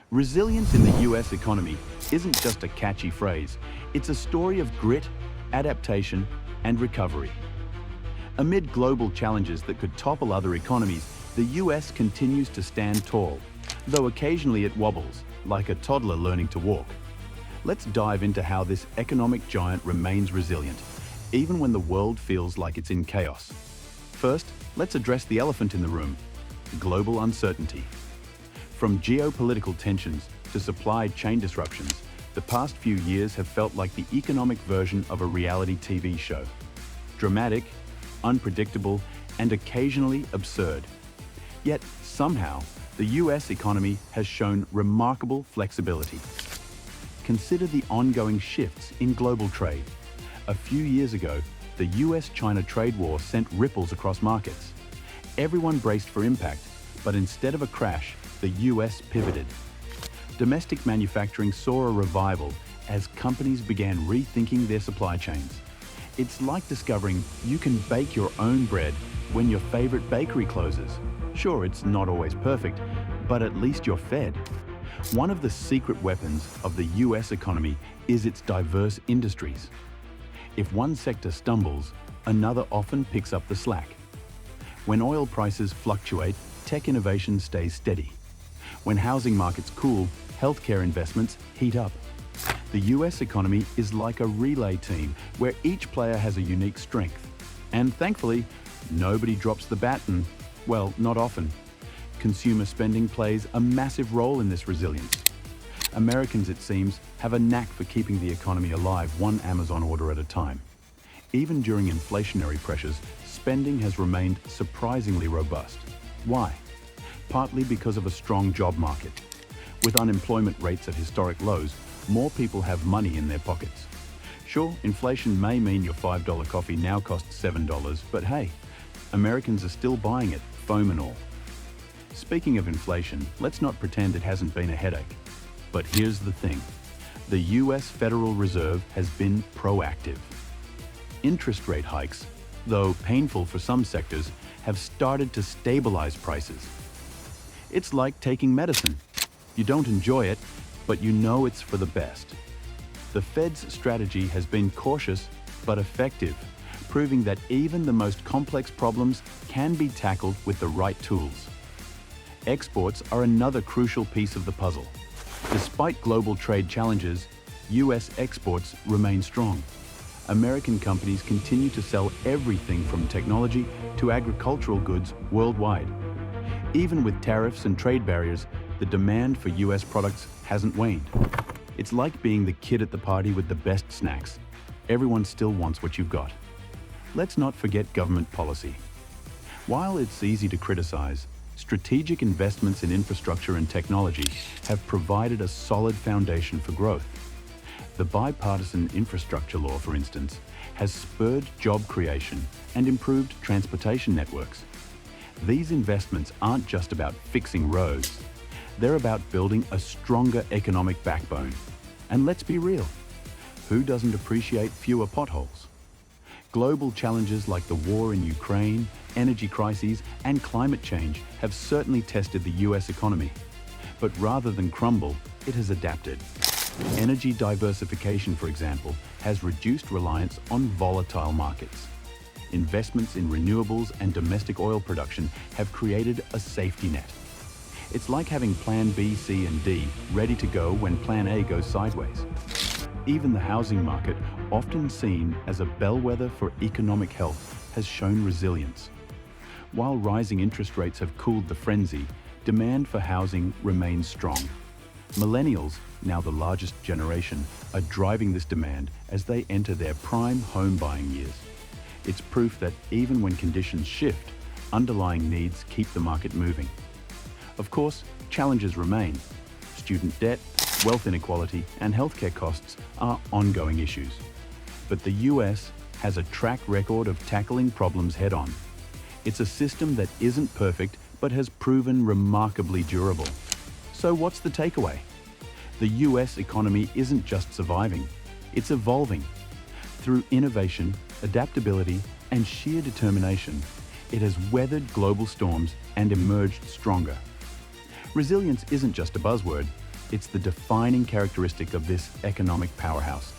Resilience in the US economy isn't just a catchy phrase, it's a story of grit, adaptation, and recovery. Amid global challenges that could topple other economies, the US continues to stand tall, though occasionally it wobbles, like a toddler learning to walk. Let's dive into how this economic giant remains resilient, even when the world feels like it's in chaos. First, let's address the elephant in the room: global uncertainty. From geopolitical tensions to supply chain disruptions, the past few years have felt like the economic version of a reality TV show. Dramatic, unpredictable, and occasionally absurd. Yet, somehow, the US economy has shown remarkable flexibility. Consider the ongoing shifts in global trade. A few years ago, the US-China trade war sent ripples across markets. Everyone braced for impact, but instead of a crash, the US pivoted. Domestic manufacturing saw a revival as companies began rethinking their supply chains. It's like discovering you can bake your own bread when your favorite bakery closes. Sure, it's not always perfect, but at least you're fed. One of the secret weapons of the US economy is its diverse industries. If one sector stumbles, another often picks up the slack. When oil prices fluctuate, tech innovation stays steady. When housing markets cool, healthcare investments heat up. The US economy is like a relay team where each player has a unique strength. And thankfully, nobody drops the baton. Well, not often. Consumer spending plays a massive role in this resilience. Americans, it seems, have a knack for keeping the economy alive one Amazon order at a time. Even during inflationary pressures, spending has remained surprisingly robust. Why? Partly because of a strong job market. With unemployment rates at historic lows, more people have money in their pockets. Sure, inflation may mean your $5 coffee now costs $7, but hey, Americans are still buying it, foam and all. Speaking of inflation, let's not pretend it hasn't been a headache. But here's the thing: the US Federal Reserve has been proactive. Interest rate hikes, though painful for some sectors, have started to stabilize prices. It's like taking medicine. You don't enjoy it, but you know it's for the best. The Fed's strategy has been cautious but effective, proving that even the most complex problems can be tackled with the right tools. Exports are another crucial piece of the puzzle. Despite global trade challenges, US exports remain strong. American companies continue to sell everything from technology to agricultural goods worldwide. Even with tariffs and trade barriers, the demand for US products hasn't waned. It's like being the kid at the party with the best snacks. Everyone still wants what you've got. Let's not forget government policy. While it's easy to criticize, strategic investments in infrastructure and technology have provided a solid foundation for growth. The bipartisan infrastructure law, for instance, has spurred job creation and improved transportation networks. These investments aren't just about fixing roads. They're about building a stronger economic backbone. And let's be real, who doesn't appreciate fewer potholes? Global challenges like the war in Ukraine, energy crises, and climate change have certainly tested the US economy. But rather than crumble, it has adapted. Energy diversification, for example, has reduced reliance on volatile markets. Investments in renewables and domestic oil production have created a safety net. It's like having Plan B, C, and D ready to go when Plan A goes sideways. Even the housing market, often seen as a bellwether for economic health, has shown resilience. While rising interest rates have cooled the frenzy, demand for housing remains strong. Millennials, now the largest generation, are driving this demand as they enter their prime home buying years. It's proof that even when conditions shift, underlying needs keep the market moving. Of course, challenges remain. Student debt, wealth inequality, and healthcare costs are ongoing issues. But the US has a track record of tackling problems head-on. It's a system that isn't perfect, but has proven remarkably durable. So what's the takeaway? The US economy isn't just surviving, it's evolving. Through innovation, adaptability, and sheer determination, it has weathered global storms and emerged stronger. Resilience isn't just a buzzword, It's the defining characteristic of this economic powerhouse.